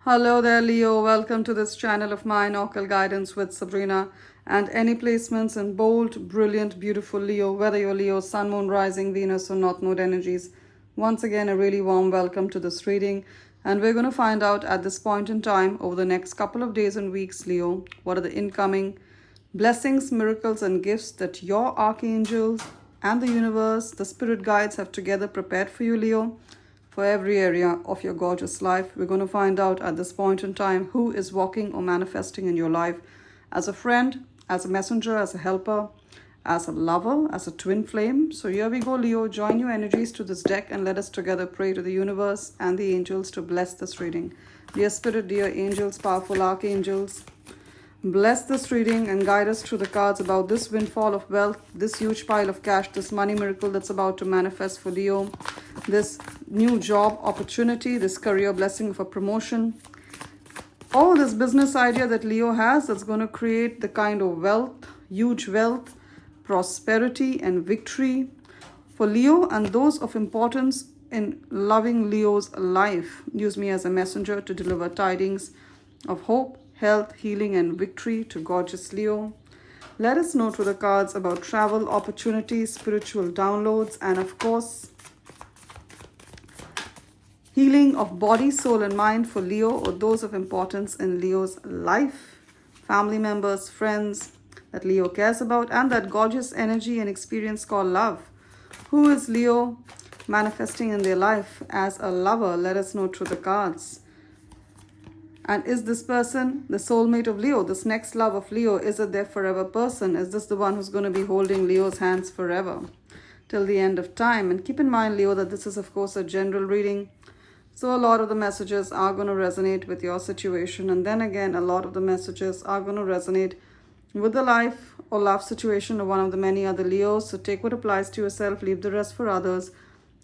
Hello there, Leo. Welcome to this channel of mine, Occult Guidance with Sabrina. And any placements in bold, brilliant, beautiful Leo, whether you're Leo, Sun, Moon, Rising, Venus, or North Node energies. Once again, a really warm welcome to this reading. And we're going to find out at this point in time, over the next couple of days and weeks, Leo, what are the incoming blessings, miracles, and gifts that your archangels and the universe, the spirit guides, have together prepared for you, Leo, for every area of your gorgeous life. We're going to find out at this point in time who is walking or manifesting in your life as a friend, as a messenger, as a helper, as a lover, as a twin flame. So here we go, Leo. Join your energies to this deck and let us together pray to the universe and the angels to bless this reading. Dear Spirit, dear angels, powerful archangels, bless this reading and guide us through the cards about this windfall of wealth, this huge pile of cash, this money miracle that's about to manifest for Leo, this new job opportunity, this career blessing of a promotion, all this business idea that Leo has that's going to create the kind of wealth, huge wealth, prosperity, and victory for Leo and those of importance in loving Leo's life. Use me as a messenger to deliver tidings of hope, health, healing, and victory to gorgeous Leo. Let us know through the cards about travel, opportunities, spiritual downloads, and of course, healing of body, soul, and mind for Leo or those of importance in Leo's life, family members, friends that Leo cares about, and that gorgeous energy and experience called love. Who is Leo manifesting in their life as a lover? Let us know through the cards. And is this person the soulmate of Leo? This next love of Leo, is it their forever person? Is this the one who's going to be holding Leo's hands forever till the end of time? And keep in mind, Leo, that this is, of course, a general reading. So a lot of the messages are going to resonate with your situation. And then again, a lot of the messages are going to resonate with the life or love situation of one of the many other Leos. So take what applies to yourself, leave the rest for others.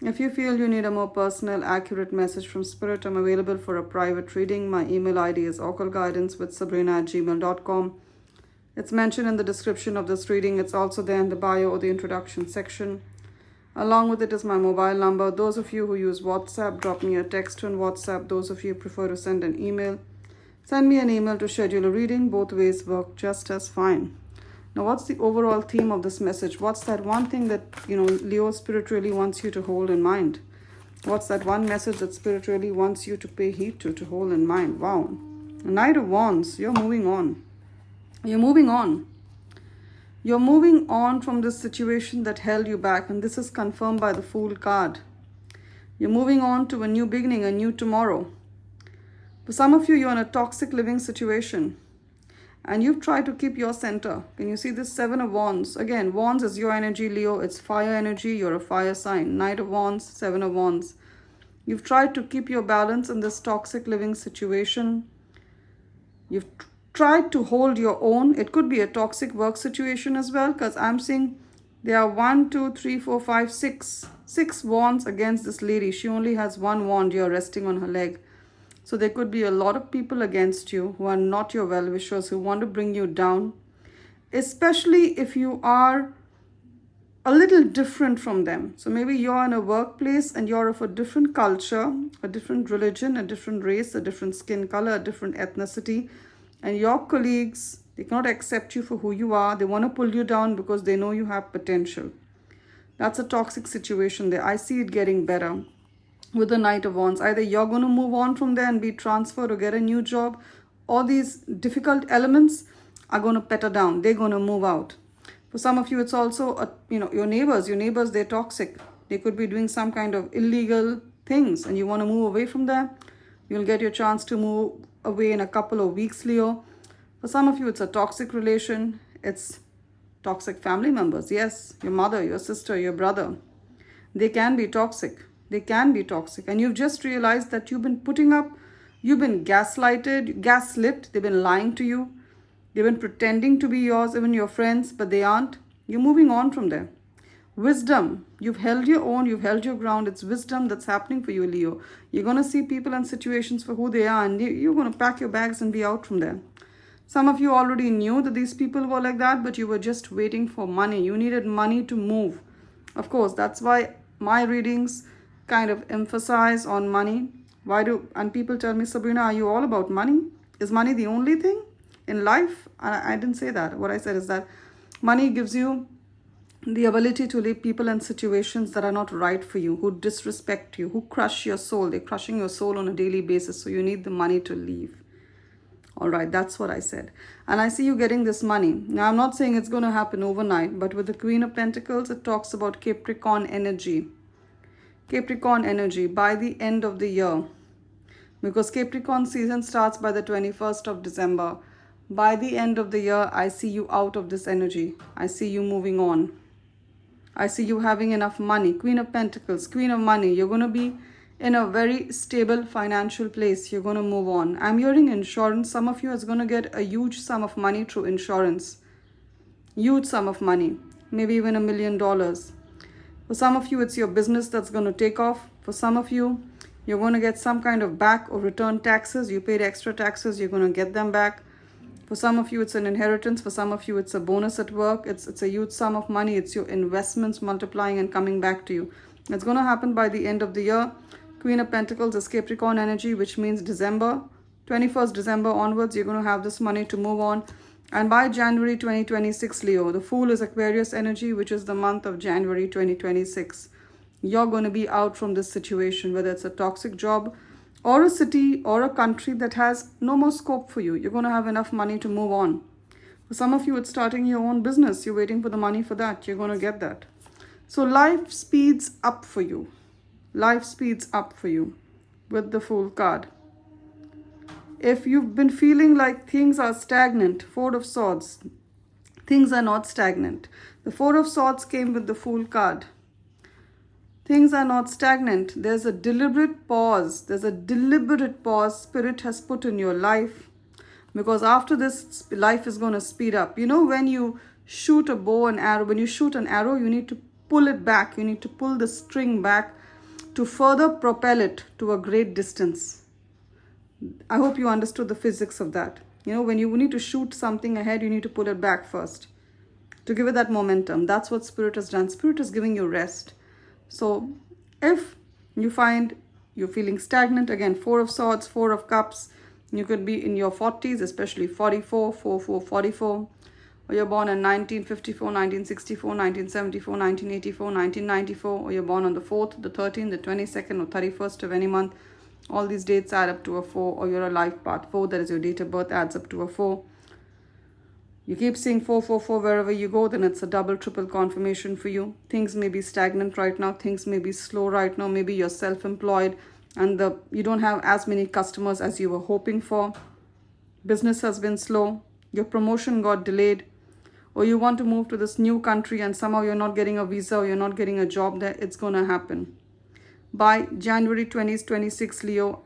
If you feel you need a more personal, accurate message from Spirit, I'm available for a private reading. My email ID is occultguidancewithsabrina@gmail.com. It's mentioned in the description of this reading. It's also there in the bio or the introduction section. Along with it is my mobile number. Those of you who use WhatsApp, drop me a text on WhatsApp. Those of you who prefer to send an email, send me an email to schedule a reading. Both ways work just as fine. Now, what's the overall theme of this message? What's that one thing that, Leo Spirit really wants you to hold in mind? What's that one message that Spirit really wants you to pay heed to hold in mind? Wow. Knight of Wands, you're moving on. You're moving on. You're moving on from this situation that held you back, and this is confirmed by the Fool card. You're moving on to a new beginning, a new tomorrow. For some of you, you're in a toxic living situation, and you've tried to keep your center. Can you see this Seven of Wands? Again, Wands is your energy, Leo. It's fire energy. You're a fire sign. Knight of Wands, Seven of Wands. You've tried to keep your balance in this toxic living situation. You've tried to hold your own. It could be a toxic work situation as well, because I'm seeing there are 1, 2, 3, 4, 5, 6. 6 wands against this lady. She only has one wand. You're resting on her leg. So there could be a lot of people against you who are not your well-wishers, who want to bring you down, especially if you are a little different from them. So maybe you're in a workplace and you're of a different culture, a different religion, a different race, a different skin color, a different ethnicity, and your colleagues, they cannot accept you for who you are. They want to pull you down because they know you have potential. That's a toxic situation there. I see it getting better with the Knight of Wands. Either you're going to move on from there and be transferred or get a new job, or these difficult elements are going to petter down. They're going to move out. For some of you, it's also, your neighbors. Your neighbors, they're toxic. They could be doing some kind of illegal things and you want to move away from there. You'll get your chance to move away in a couple of weeks, Leo. For some of you, it's a toxic relation. It's toxic family members. Yes, your mother, your sister, your brother. They can be toxic. They can be toxic. And you've just realized that you've been you've been gaslit. They've been lying to you. They've been pretending to be yours, even your friends, but they aren't. You're moving on from there. Wisdom. You've held your own. You've held your ground. It's wisdom that's happening for you, Leo. You're going to see people and situations for who they are, and you're going to pack your bags and be out from there. Some of you already knew that these people were like that, but you were just waiting for money. You needed money to move. Of course, that's why my readings kind of emphasize on money. And people tell me, Sabrina, are you all about money? Is money the only thing in life? And I didn't say that. What I said is that money gives you the ability to leave people in situations that are not right for you, who disrespect you, who crush your soul. They're crushing your soul on a daily basis. So you need the money to leave. All right, that's what I said. And I see you getting this money. Now, I'm not saying it's going to happen overnight, but with the Queen of Pentacles, it talks about Capricorn energy. Capricorn energy by the end of the year. Because Capricorn season starts by the 21st of December. By the end of the year, I see you out of this energy. I see you moving on. I see you having enough money. Queen of Pentacles, Queen of Money. You're going to be in a very stable financial place. You're going to move on. I'm hearing insurance. Some of you is going to get a huge sum of money through insurance. Huge sum of money. Maybe even $1 million. For some of you, it's your business that's going to take off. For some of you, you're going to get some kind of back or return taxes. You paid extra taxes. You're going to get them back. For some of you, it's an inheritance. For some of you, it's a bonus at work. It's a huge sum of money. It's your investments multiplying and coming back to you. It's going to happen by the end of the year. Queen of Pentacles is Capricorn energy, which means December, 21st December onwards, you're going to have this money to move on. And by January 2026, Leo, the Fool is Aquarius energy, which is the month of January 2026. You're going to be out from this situation, whether it's a toxic job or a city or a country that has no more scope for you. You're going to have enough money to move on. For some of you, it's starting your own business. You're waiting for the money for that. You're going to get that. So life speeds up for you. Life speeds up for you with the Fool card. If you've been feeling like things are stagnant, Four of Swords, things are not stagnant. The Four of Swords came with the Fool card. Things are not stagnant. There's a deliberate pause. There's a deliberate pause Spirit has put in your life. Because after this, life is going to speed up. You know, when you shoot a bow and arrow, when you shoot an arrow, you need to pull it back. You need to pull the string back to further propel it to a great distance. I hope you understood the physics of that. You know, when you need to shoot something ahead, you need to pull it back first to give it that momentum. That's what Spirit has done. Spirit is giving you rest. So if you find you're feeling stagnant, again, Four of Swords, Four of Cups, you could be in your 40s, especially 44, 44, 44. Or you're born in 1954, 1964, 1974, 1984, 1994, or you're born on the 4th, the 13th, the 22nd, or 31st of any month. All these dates add up to a 4, or you're a life path 4, that is your date of birth, adds up to a 4. You keep seeing 444 wherever you go, then it's a double, triple confirmation for you. Things may be stagnant right now. Things may be slow right now. Maybe you're self-employed and you don't have as many customers as you were hoping for. Business has been slow. Your promotion got delayed. Or you want to move to this new country and somehow you're not getting a visa or you're not getting a job there. It's going to happen. By January 2026, Leo,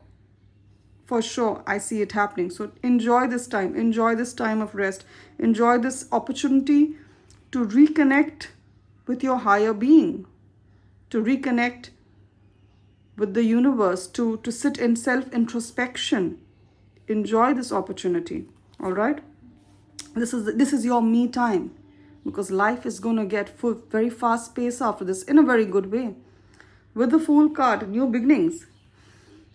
for sure, I see it happening. So enjoy this time. Enjoy this time of rest. Enjoy this opportunity to reconnect with your higher being. To reconnect with the universe. To sit in self-introspection. Enjoy this opportunity. All right? This is your me time. Because life is going to get full, very fast pace after this in a very good way. With the Fool card, new beginnings.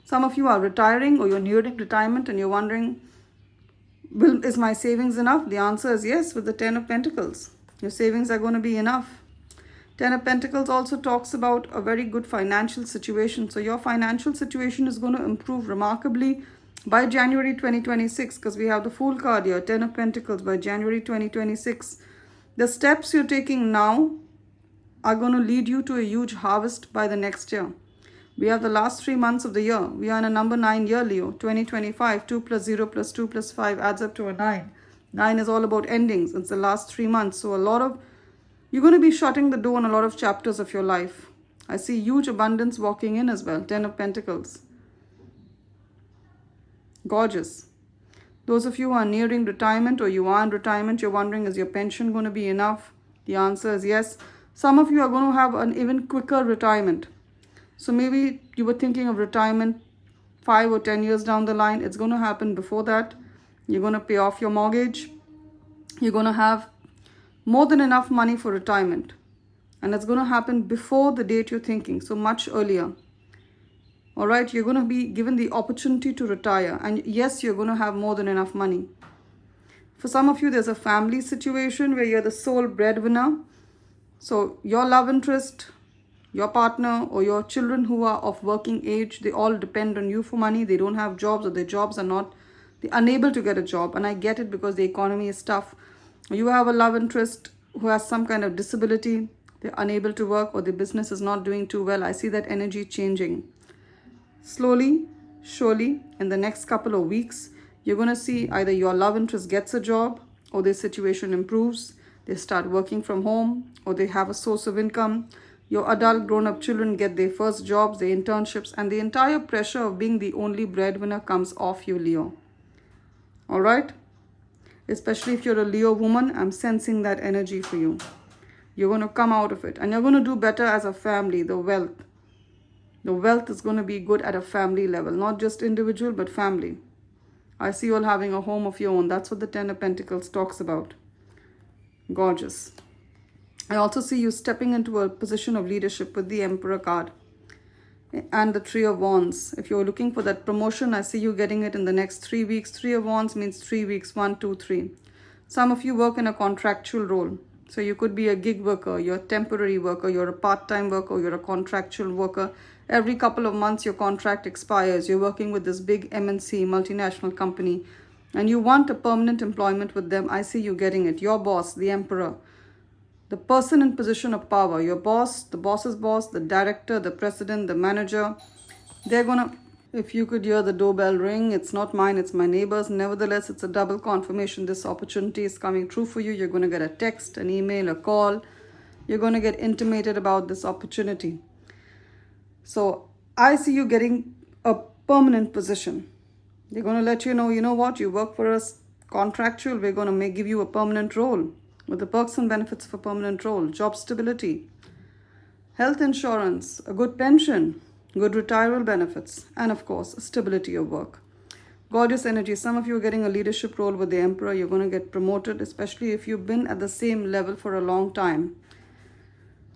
Some of you are retiring or you're nearing retirement and you're wondering, is my savings enough? The answer is yes with the Ten of Pentacles. Your savings are going to be enough. Ten of Pentacles also talks about a very good financial situation. So your financial situation is going to improve remarkably by January 2026 because we have the Fool card here, Ten of Pentacles by January 2026. The steps you're taking now are going to lead you to a huge harvest by the next year. We have the last 3 months of the year. We are in a number 9 year, Leo. 2025, 2 plus 0 plus 2 plus 5 adds up to a 9. 9 is all about endings. It's the last 3 months. So you're going to be shutting the door on a lot of chapters of your life. I see huge abundance walking in as well. 10 of Pentacles. Gorgeous. Those of you who are nearing retirement or you are in retirement, you're wondering, is your pension going to be enough? The answer is yes. Some of you are going to have an even quicker retirement. So maybe you were thinking of retirement 5 or 10 years down the line. It's going to happen before that. You're going to pay off your mortgage. You're going to have more than enough money for retirement. And it's going to happen before the date you're thinking. So much earlier. All right, you're going to be given the opportunity to retire. And yes, you're going to have more than enough money. For some of you, there's a family situation where you're the sole breadwinner. So your love interest, your partner, or your children who are of working age, they all depend on you for money. They don't have jobs, or their jobs are not, they're unable to get a job. And I get it because the economy is tough. You have a love interest who has some kind of disability. They're unable to work, or the business is not doing too well. I see that energy changing. Slowly, surely, in the next couple of weeks, you're going to see either your love interest gets a job, or their situation improves. They start working from home, or they have a source of income. Your adult grown-up children get their first jobs, their internships, and the entire pressure of being the only breadwinner comes off you, Leo. All right? Especially if you're a Leo woman, I'm sensing that energy for you. You're going to come out of it, and you're going to do better as a family. The wealth is going to be good at a family level, not just individual, but family. I see you all having a home of your own. That's what the Ten of Pentacles talks about. Gorgeous. I also see you stepping into a position of leadership with the Emperor card and the Three of Wands. If you're looking for that promotion, I see you getting it in the next 3 weeks. Three of Wands means 3 weeks, 1, 2, 3. Some of you work in a contractual role. So you could be a gig worker, you're a temporary worker, you're a part-time worker, you're a contractual worker. Every couple of months your contract expires. You're working with this big MNC, multinational company, and you want a permanent employment with them. I see you getting it. Your boss, the Emperor, the person in position of power, your boss, the boss's boss, the director, the president, the manager, they're gonna, if you could hear the doorbell ring, it's not mine, it's my neighbor's. Nevertheless, it's a double confirmation. This opportunity is coming true for you. You're going to get a text, an email, a call. You're going to get intimated about this opportunity. So I see you getting a permanent position. They're going to let you know what, you work for us contractual, we're going to give you a permanent role with the perks and benefits of a permanent role, job stability, health insurance, a good pension, good retirement benefits, and of course, stability of work. Gorgeous energy. Some of you are getting a leadership role with the Emperor. You're going to get promoted, especially if you've been at the same level for a long time.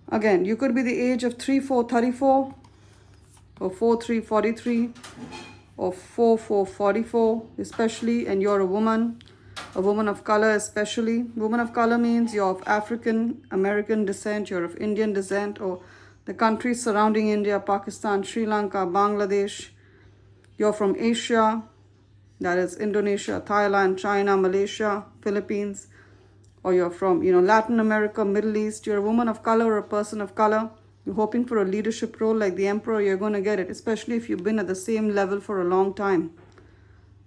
Again, you could be the age of 3-4, 34, or 4-3, 43, or 4-4, 44, especially, and you're a woman of color especially. Woman of color means you're of African American descent, you're of Indian descent, or the countries surrounding India, Pakistan, Sri Lanka, Bangladesh. You're from Asia, that is Indonesia, Thailand, China, Malaysia, Philippines, or you're from, Latin America, Middle East. You're a woman of color or a person of color. You're hoping for a leadership role like the Emperor. You're going to get it, especially if you've been at the same level for a long time.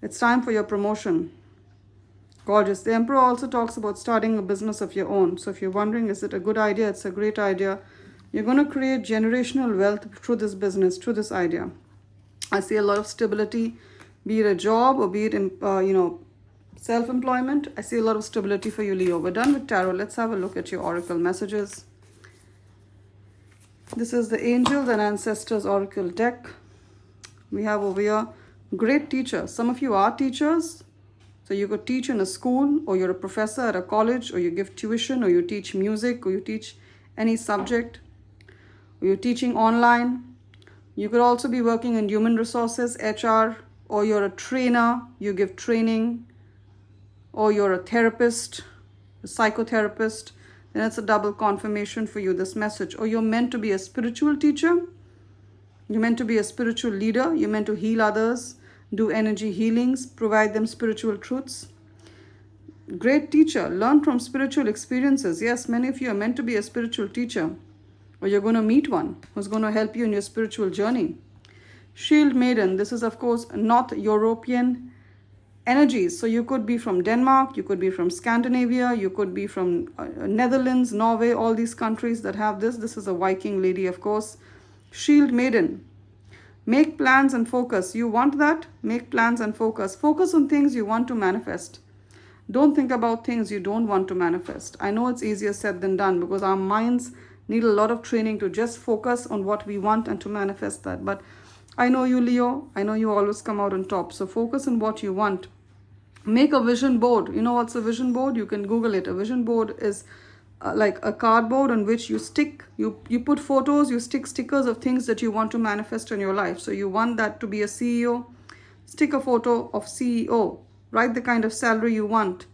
It's time for your promotion. Gorgeous. The Emperor also talks about starting a business of your own. So if you're wondering, is it a good idea? It's a great idea. You're going to create generational wealth through this business, through this idea. I see a lot of stability, be it a job or be it, self-employment. I see a lot of stability for you, Leo. We're done with tarot. Let's have a look at your oracle messages. This is the Angels and Ancestors Oracle deck. We have over here, great teacher. Some of you are teachers. So you could teach in a school, or you're a professor at a college, or you give tuition, or you teach music, or you teach any subject, or you're teaching online. You could also be working in human resources, HR, or you're a trainer, you give training, or you're a therapist, a psychotherapist. Then it's a double confirmation for you, this message. Or you're meant to be a spiritual teacher. You're meant to be a spiritual leader. You're meant to heal others, do energy healings, provide them spiritual truths. Great teacher, learn from spiritual experiences. Yes, many of you are meant to be a spiritual teacher, or you're going to meet one who's going to help you in your spiritual journey. Shield Maiden, this is of course North European energies. So you could be from Denmark, you could be from Scandinavia, you could be from Netherlands, Norway, all these countries that have this. This is a Viking lady, of course. Shield Maiden. Make plans and focus. You want that? Make plans and focus. Focus on things you want to manifest. Don't think about things you don't want to manifest. I know it's easier said than done because our minds need a lot of training to just focus on what we want and to manifest that. But I know you, Leo. I know you always come out on top. So focus on what you want. Make a vision board. You know what's a vision board? You can Google it. A vision board is like a cardboard on which you stick, you put photos, you stick stickers of things that you want to manifest in your life. So you want that to be a CEO, stick a photo of CEO, write the kind of salary you want,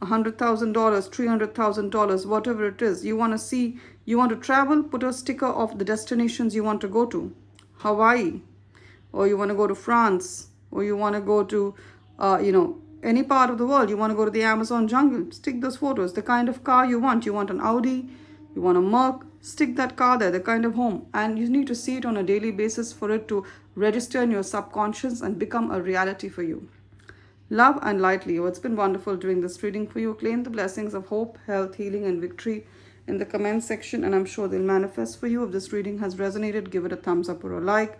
$100,000, $300,000, whatever it is. You want to see, you want to travel, put a sticker of the destinations you want to go to. Hawaii, or you want to go to France, or you want to go to, any part of the world. You want to go to the Amazon jungle, stick those photos. The kind of car you want an Audi, you want a Merc, stick that car there, the kind of home. And you need to see it on a daily basis for it to register in your subconscious and become a reality for you. Love and light, Leo. It's been wonderful doing this reading for you. Claim the blessings of hope, health, healing, and victory in the comment section, and I'm sure they'll manifest for you. If this reading has resonated, give it a thumbs up or a like.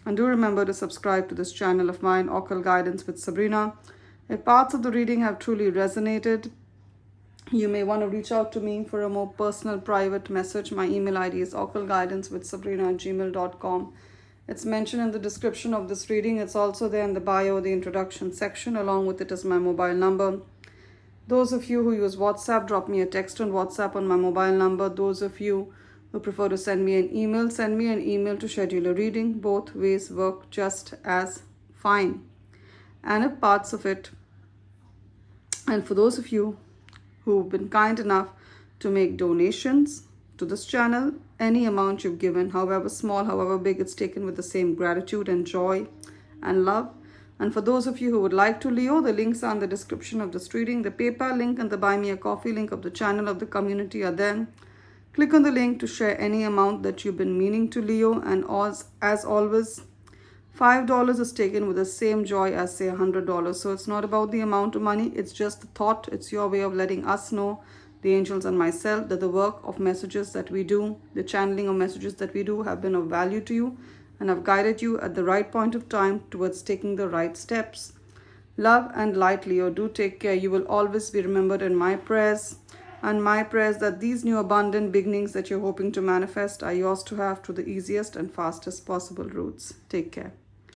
And do remember to subscribe to this channel of mine, Occult Guidance with Sabrina. If parts of the reading have truly resonated, you may want to reach out to me for a more personal, private message. My email ID is occultguidancewithsabrina@gmail.com. It's mentioned in the description of this reading. It's also there in the bio, the introduction section. Along with it is my mobile number. Those of you who use WhatsApp, drop me a text on WhatsApp on my mobile number. Those of you who prefer to send me an email to schedule a reading. Both ways work just as fine. And if parts of it, and for those of you who've been kind enough to make donations to this channel, any amount you've given, however small, however big, it's taken with the same gratitude and joy and love. And for those of you who would like to Leo, the links are in the description of this reading. The PayPal link and the Buy Me a Coffee link of the channel, of the community, are there. Click on the link to share any amount that you've been meaning to Leo. And as always, $5 is taken with the same joy as, say, $100. So it's not about the amount of money. It's just the thought. It's your way of letting us know, the angels and myself, that the work of messages that we do, the channeling of messages that we do, have been of value to you and have guided you at the right point of time towards taking the right steps. Love and light, Leo. Do take care. You will always be remembered in my prayers. And my prayers that these new abundant beginnings that you're hoping to manifest are yours to have through the easiest and fastest possible routes. Take care.